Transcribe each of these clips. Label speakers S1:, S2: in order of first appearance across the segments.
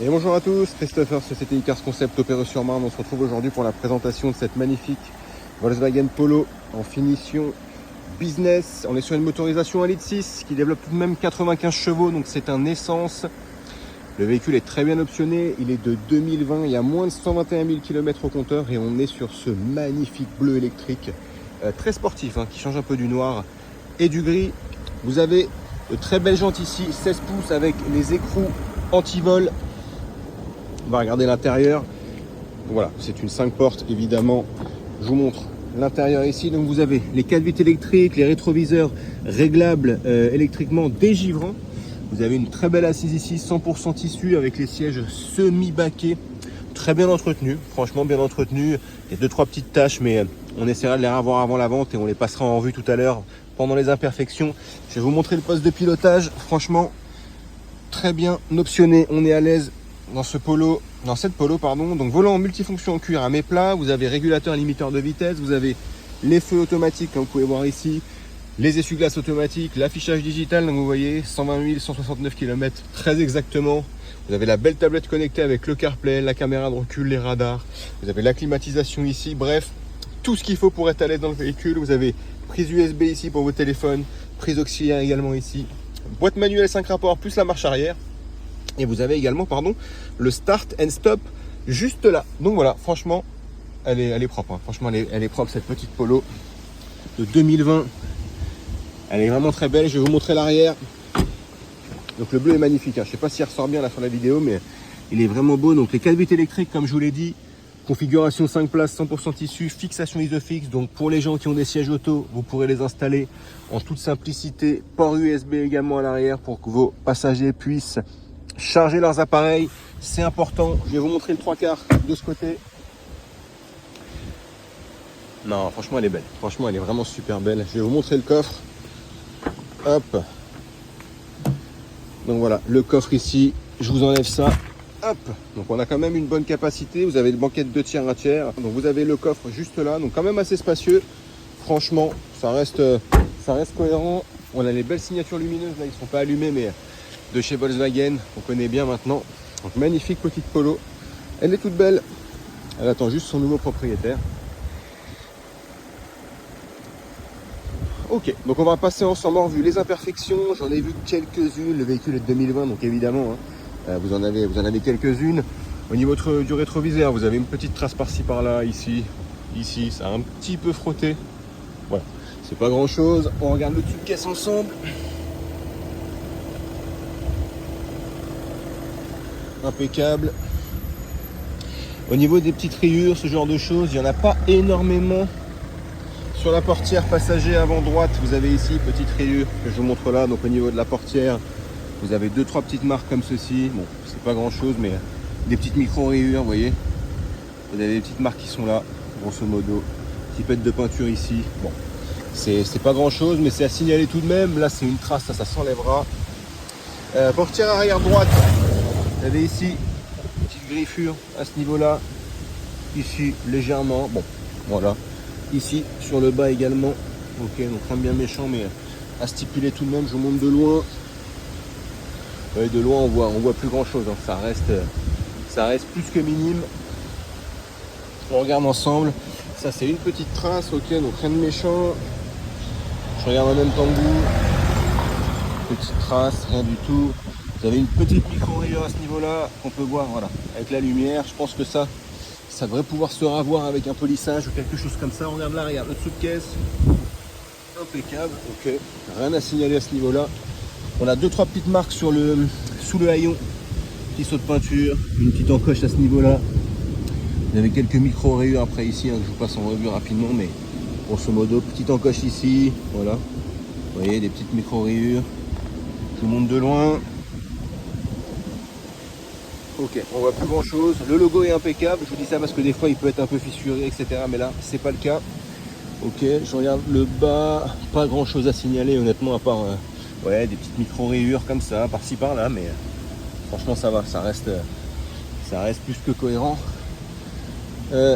S1: Et bonjour à tous, Christopher, Société Icars Concept Opéré-sur-Marne. On se retrouve aujourd'hui pour la présentation de cette magnifique Volkswagen Polo en finition business. On est sur une motorisation 1,6 litre qui développe tout de même 95 chevaux, donc c'est un essence. Le véhicule est très bien optionné, il est de 2020, il y a moins de 121 000 km au compteur et on est sur ce magnifique bleu électrique très sportif qui change un peu du noir et du gris. Vous avez de très belles jantes ici, 16 pouces avec les écrous anti-vol. On va regarder l'intérieur. Voilà, c'est une 5 portes évidemment. Je vous montre l'intérieur ici. Donc vous avez les 4 vitres électriques, les rétroviseurs réglables électriquement dégivrants. Vous avez une très belle assise ici, 100% tissu avec les sièges semi-baquets. Très bien entretenu, franchement bien entretenu. Il y a 2-3 petites taches, mais on essaiera de les revoir avant la vente et on les passera en revue tout à l'heure pendant les imperfections. Je vais vous montrer le poste de pilotage. Franchement, très bien optionné. On est à l'aise dans cette Polo, pardon. Donc volant multifonction en cuir à méplat, vous avez régulateur limiteur de vitesse, vous avez les feux automatiques comme vous pouvez voir ici, les essuie-glaces automatiques, l'affichage digital, donc vous voyez 120 169 km très exactement. Vous avez la belle tablette connectée avec le CarPlay, la caméra de recul, les radars, vous avez la climatisation ici, bref, tout ce qu'il faut pour être à l'aise dans le véhicule. Vous avez prise USB ici pour vos téléphones, prise auxiliaire également ici, boîte manuelle 5 rapports plus la marche arrière. Et vous avez également, le start and stop juste là. Donc voilà, franchement, elle est propre. Franchement, elle est propre, cette petite Polo de 2020. Elle est vraiment très belle. Je vais vous montrer l'arrière. Donc le bleu est magnifique. Je ne sais pas s'il ressort bien là sur la vidéo, mais il est vraiment beau. Donc les 4 vitres électriques, comme je vous l'ai dit, configuration 5 places, 100% tissu, fixation ISOFIX. Donc pour les gens qui ont des sièges auto, vous pourrez les installer en toute simplicité. Port USB également à l'arrière pour que vos passagers puissent charger leurs appareils, c'est important. Je vais vous montrer le 3/4 de ce côté. Non, franchement, elle est belle. Franchement, elle est vraiment super belle. Je vais vous montrer le coffre. Hop. Donc voilà, le coffre ici. Je vous enlève ça. Hop. Donc on a quand même une bonne capacité. Vous avez le banquette 2 tiers, 1 tiers. Donc vous avez le coffre juste là. Donc quand même assez spacieux. Franchement, ça reste cohérent. On a les belles signatures lumineuses. Là, ils ne sont pas allumés, mais de chez Volkswagen, on connaît bien maintenant. Donc magnifique petite Polo, elle est toute belle, elle attend juste son nouveau propriétaire. Ok, donc on va passer ensemble en revue les imperfections. J'en ai vu quelques-unes, le véhicule est de 2020, donc évidemment vous en avez quelques-unes. Au niveau du rétroviseur, vous avez une petite trace par-ci par-là, ici, ça a un petit peu frotté. Voilà, c'est pas grand chose. On regarde le dessus de caisse ensemble. Impeccable. Au niveau des petites rayures, ce genre de choses, il n'y en a pas énormément. Sur la portière passager avant droite, vous avez ici petite rayure que je vous montre là. Donc au niveau de la portière, vous avez 2-3 petites marques comme ceci. Bon, c'est pas grand chose, mais des petites micro rayures, vous voyez. Vous avez des petites marques qui sont là, grosso modo. Petit pète de peinture ici. Bon, c'est pas grand chose, mais c'est à signaler tout de même. Là, c'est une trace, ça s'enlèvera. Portière arrière droite. Vous avez ici une petite griffure à ce niveau-là, ici légèrement, bon, voilà, ici sur le bas également, ok, donc rien bien méchant, mais à stipuler tout de même. Je vous montre de loin. Ouais, de loin on voit plus grand-chose, ça reste plus que minime. On regarde ensemble, ça c'est une petite trace, ok, donc rien de méchant. Je regarde en même temps que vous, petite trace, rien du tout. Vous avez une petite micro-rayure à ce niveau-là qu'on peut voir, voilà, avec la lumière. Je pense que ça devrait pouvoir se ravoir avec un polissage ou quelque chose comme ça. On regarde l'arrière, le dessous de caisse, impeccable, ok, rien à signaler à ce niveau-là. On a 2-3 petites marques sous le haillon, petit saut de peinture, une petite encoche à ce niveau-là. Vous avez quelques micro-rayures après ici, que je vous passe en revue rapidement, mais grosso modo, petite encoche ici, voilà. Vous voyez, des petites micro-rayures. Je vous montre de loin. Ok, on voit plus grand chose. Le logo est impeccable. Je vous dis ça parce que des fois il peut être un peu fissuré, etc. Mais là, c'est pas le cas. Ok, je regarde le bas. Pas grand chose à signaler, honnêtement, à part ouais, des petites micro-rayures comme ça, par-ci par-là. Mais franchement, ça va. Ça reste plus que cohérent.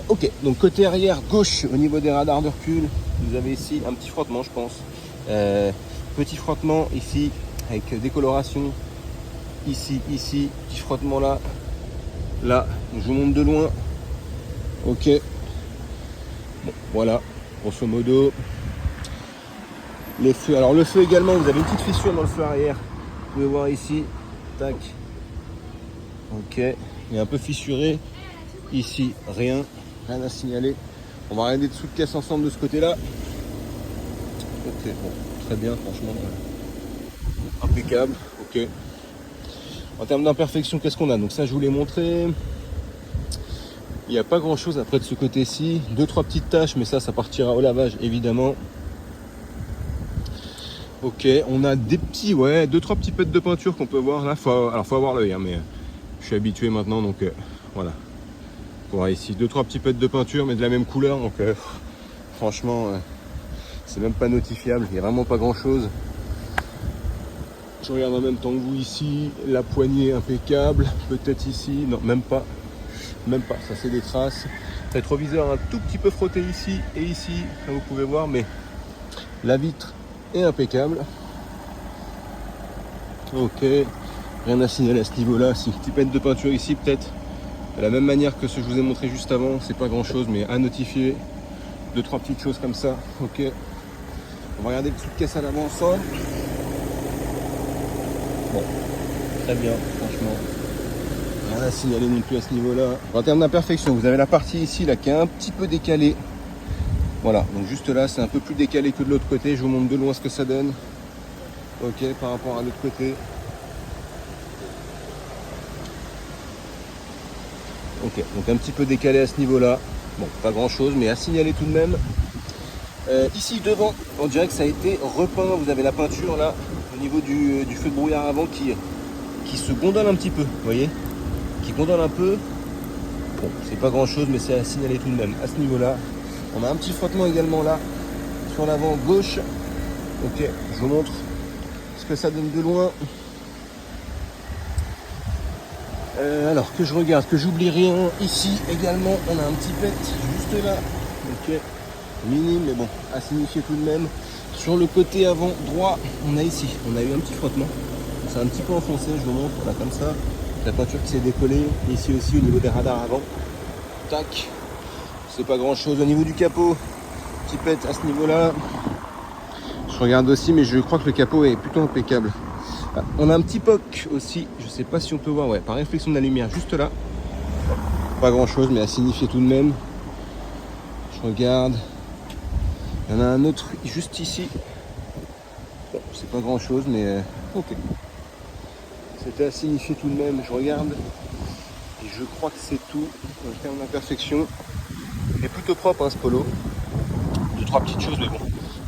S1: Ok, donc côté arrière gauche, au niveau des radars de recul, vous avez ici un petit frottement, je pense. Petit frottement ici avec décoloration. Ici, petit frottement là, Là, je vous montre de loin. Ok. Bon, voilà, grosso modo. Les feux. Alors le feu également, vous avez une petite fissure dans le feu arrière. Vous pouvez voir ici. Tac. Ok. Il est un peu fissuré. Ici, rien à signaler. On va regarder dessous de caisse ensemble de ce côté-là. Ok, bon, très bien, franchement. Impeccable. Ok. En termes d'imperfection, qu'est-ce qu'on a? Donc ça, je vous l'ai montré. Il n'y a pas grand-chose après de ce côté-ci. 2-3 petites taches, mais ça partira au lavage, évidemment. Ok, on a des petits, ouais, 2-3 petits pets de peinture qu'on peut voir là. Alors, faut avoir l'œil, hein, mais je suis habitué maintenant, donc voilà. On voit ici 2-3 petits pets de peinture, mais de la même couleur, donc franchement, c'est même pas notifiable. Il n'y a vraiment pas grand-chose. Je regarde en même temps que vous ici, la poignée impeccable, peut-être ici, non, même pas, ça c'est des traces. Rétroviseur un tout petit peu frotté ici et ici, comme vous pouvez voir, mais la vitre est impeccable. Ok, rien à signaler à ce niveau-là. Si petit pet de peinture ici, peut-être de la même manière que ce que je vous ai montré juste avant, c'est pas grand-chose, mais à notifier. 2-3 petites choses comme ça. Ok, on va regarder le dessous de caisse à l'avant ensemble. Bon, très bien, franchement. Rien à signaler non plus à ce niveau-là. En termes d'imperfection, vous avez la partie ici là qui est un petit peu décalée. Voilà, donc juste là, c'est un peu plus décalé que de l'autre côté. Je vous montre de loin ce que ça donne. Ok, par rapport à l'autre côté. Ok, donc un petit peu décalé à ce niveau-là. Bon, pas grand-chose, mais à signaler tout de même. Ici devant, on dirait que ça a été repeint. Vous avez la peinture là, au niveau du feu de brouillard avant qui se gondole un petit peu, vous voyez, qui gondole un peu. Bon, c'est pas grand chose, mais c'est à signaler tout de même. À ce niveau-là, on a un petit frottement également là, sur l'avant gauche. Ok, je vous montre ce que ça donne de loin. Alors que je regarde, que j'oublie rien. Ici également, on a un petit pet juste là. Ok, minime, mais bon, à signifier tout de même. Sur le côté avant droit, on a ici, on a eu un petit frottement. C'est un petit peu enfoncé, je vous montre, voilà, comme ça. La peinture qui s'est décollée, ici aussi au niveau des radars avant. Tac, c'est pas grand chose au niveau du capot. Petit pet à ce niveau-là. Je regarde aussi, mais je crois que le capot est plutôt impeccable. Ah, on a un petit POC aussi, je sais pas si on peut voir, ouais, par réflexion de la lumière, juste là. Pas grand chose, mais à signifier tout de même. Je regarde. Il y en a un autre juste ici. Bon, c'est pas grand chose, mais ok. C'était à signifier tout de même. Je regarde. Et je crois que c'est tout en termes d'imperfection. Il est plutôt propre hein, ce polo. 2-3 petites choses, mais bon.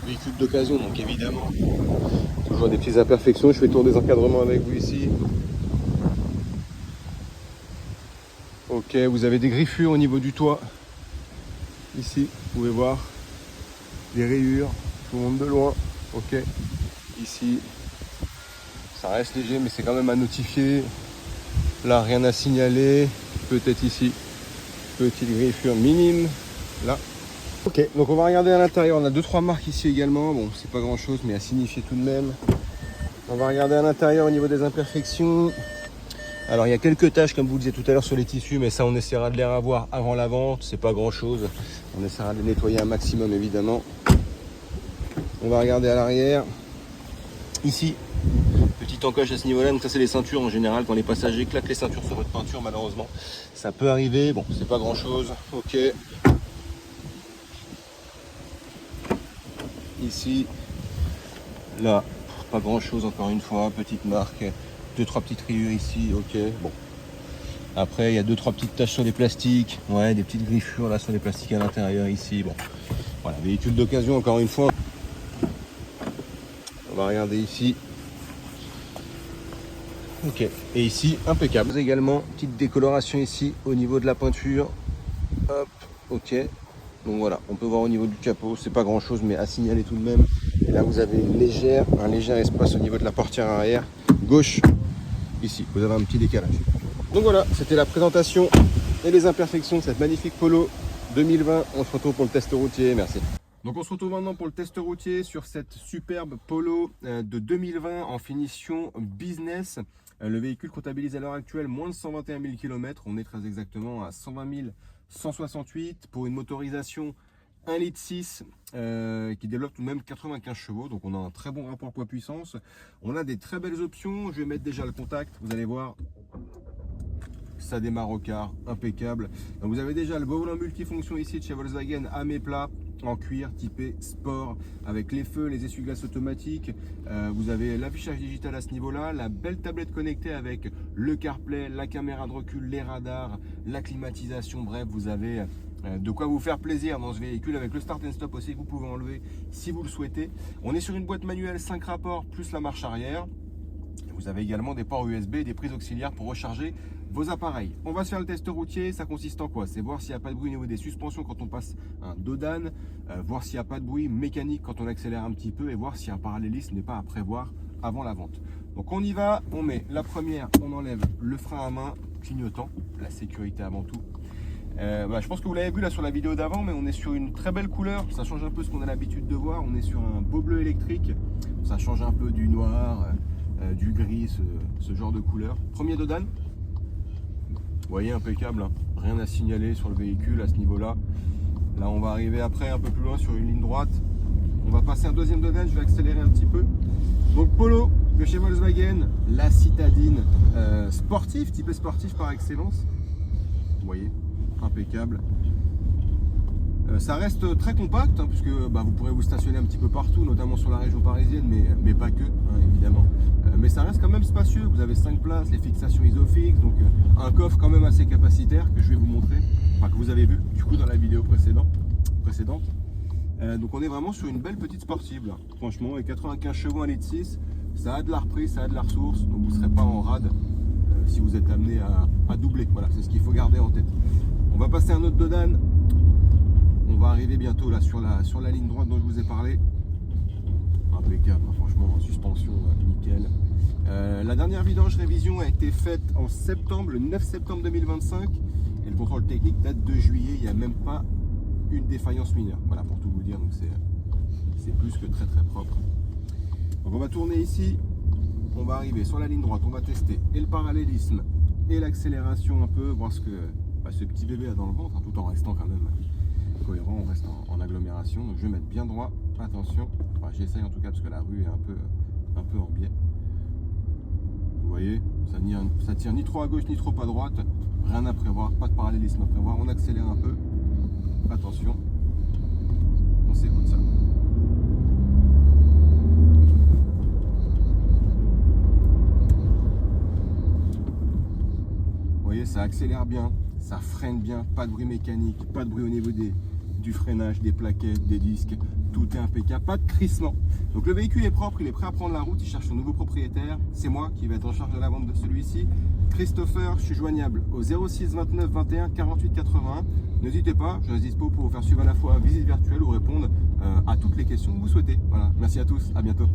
S1: Véhicule d'occasion, donc évidemment. Toujours des petites imperfections. Je fais le tour des encadrements avec vous ici. Ok, vous avez des griffures au niveau du toit. Ici, vous pouvez voir. Des rayures. Je vous montre de loin. Ok. Ici, ça reste léger, mais c'est quand même à notifier. Là, rien à signaler. Peut-être ici. Petite griffure minime. Là. Ok, donc on va regarder à l'intérieur. On a 2-3 marques ici également. Bon, c'est pas grand chose, mais à signifier tout de même. On va regarder à l'intérieur au niveau des imperfections. Alors, il y a quelques taches, comme vous le disiez tout à l'heure, sur les tissus, mais ça, on essaiera de les revoir avant la vente. C'est pas grand chose. On essaiera de les nettoyer un maximum, évidemment. On va regarder à l'arrière. Ici, petite encoche à ce niveau-là. Donc, ça, c'est les ceintures en général. Quand les passagers claquent les ceintures sur votre peinture, malheureusement, ça peut arriver. Bon, c'est pas grand chose. Ok. Ici, là, pas grand chose encore une fois, petite marque, 2-3 petites rayures ici, ok, bon. Après, il y a 2-3 petites taches sur les plastiques, ouais, des petites griffures là sur les plastiques à l'intérieur ici, bon. Voilà, véhicule d'occasion encore une fois. On va regarder ici. Ok, et ici, impeccable. Également, petite décoloration ici au niveau de la peinture. Hop, ok. Donc voilà, on peut voir au niveau du capot, c'est pas grand chose, mais à signaler tout de même. Et là, vous avez un léger espace au niveau de la portière arrière gauche. Ici, vous avez un petit décalage. Donc voilà, c'était la présentation et les imperfections de cette magnifique Polo 2020. On se retrouve pour le test routier. Merci. Donc on se retrouve maintenant pour le test routier sur cette superbe Polo de 2020 en finition business. Le véhicule comptabilise à l'heure actuelle moins de 121 000 km. On est très exactement à 120 168 pour une motorisation 1,6 litre qui développe tout de même 95 chevaux. Donc on a un très bon rapport poids-puissance. On a des très belles options. Je vais mettre déjà le contact. Vous allez voir, ça démarre au quart, impeccable. Donc vous avez déjà le beau volant multifonction ici de chez Volkswagen à mes plats, en cuir typé sport, avec les feux, les essuie-glaces automatiques. Vous avez l'affichage digital à ce niveau-là, la belle tablette connectée avec le CarPlay, la caméra de recul, les radars, la climatisation. Bref, vous avez de quoi vous faire plaisir dans ce véhicule, avec le start and stop aussi que vous pouvez enlever si vous le souhaitez. On est sur une boîte manuelle 5 rapports plus la marche arrière. Vous avez également des ports USB et des prises auxiliaires pour recharger vos appareils. On va se faire le test routier. Ça consiste en quoi? C'est voir s'il n'y a pas de bruit au niveau des suspensions quand on passe un dos d'âne, voir s'il n'y a pas de bruit mécanique quand on accélère un petit peu et voir si un parallélisme n'est pas à prévoir avant la vente. Donc on y va, on met la première, on enlève le frein à main clignotant, la sécurité avant tout. Je pense que vous l'avez vu là sur la vidéo d'avant, mais on est sur une très belle couleur. Ça change un peu ce qu'on a l'habitude de voir. On est sur un beau bleu électrique. Ça change un peu du noir, du gris, ce genre de couleur. Premier dos d'âne. Vous voyez, impeccable, hein. Rien à signaler sur le véhicule à ce niveau-là. Là, on va arriver après un peu plus loin sur une ligne droite. On va passer un deuxième dos d'âne, je vais accélérer un petit peu. Donc Polo de chez Volkswagen, la citadine sportive, typé sportif par excellence. Vous voyez, impeccable. Ça reste très compact, hein, puisque vous pourrez vous stationner un petit peu partout, notamment sur la région parisienne, mais pas que, hein, évidemment. Mais ça reste quand même spacieux. Vous avez 5 places, les fixations ISOFIX, donc un coffre quand même assez capacitaire que je vais vous montrer, que vous avez vu du coup dans la vidéo précédente. Donc on est vraiment sur une belle petite sportive là. Franchement, avec 95 chevaux 1,6 litre, ça a de la reprise, ça a de la ressource, donc vous ne serez pas en rade si vous êtes amené à doubler. Voilà, c'est ce qu'il faut garder en tête. On va passer un autre dos d'âne. On va arriver bientôt là sur la ligne droite dont je vous ai parlé. Impeccable, hein, franchement, suspension nickel. La dernière vidange révision a été faite en septembre, le 9 septembre 2025. Et le contrôle technique date de juillet. Il n'y a même pas une défaillance mineure. Voilà, pour tout vous dire, donc c'est plus que très très propre. Donc on va tourner ici. On va arriver sur la ligne droite. On va tester et le parallélisme et l'accélération un peu, voir ce que ce petit bébé a dans le ventre, hein, tout en restant quand même cohérent. On reste en agglomération. Donc je vais mettre bien droit. Attention. Enfin, j'essaye en tout cas parce que la rue est un peu en biais. Vous voyez, ça tire ni trop à gauche ni trop à droite. Rien à prévoir, pas de parallélisme à prévoir. On accélère un peu. Attention. On s'écoute ça. Vous voyez, ça accélère bien, ça freine bien, pas de bruit mécanique, pas de bruit au niveau du freinage, des plaquettes, des disques, tout est impeccable, pas de crissement. Donc le véhicule est propre, il est prêt à prendre la route, il cherche son nouveau propriétaire. C'est moi qui vais être en charge de la vente de celui-ci. Christopher, je suis joignable au 06 29 21 48 81. N'hésitez pas, je reste dispo pour vous faire suivre à la fois visite virtuelle ou répondre à toutes les questions que vous souhaitez. Voilà, merci à tous, à bientôt.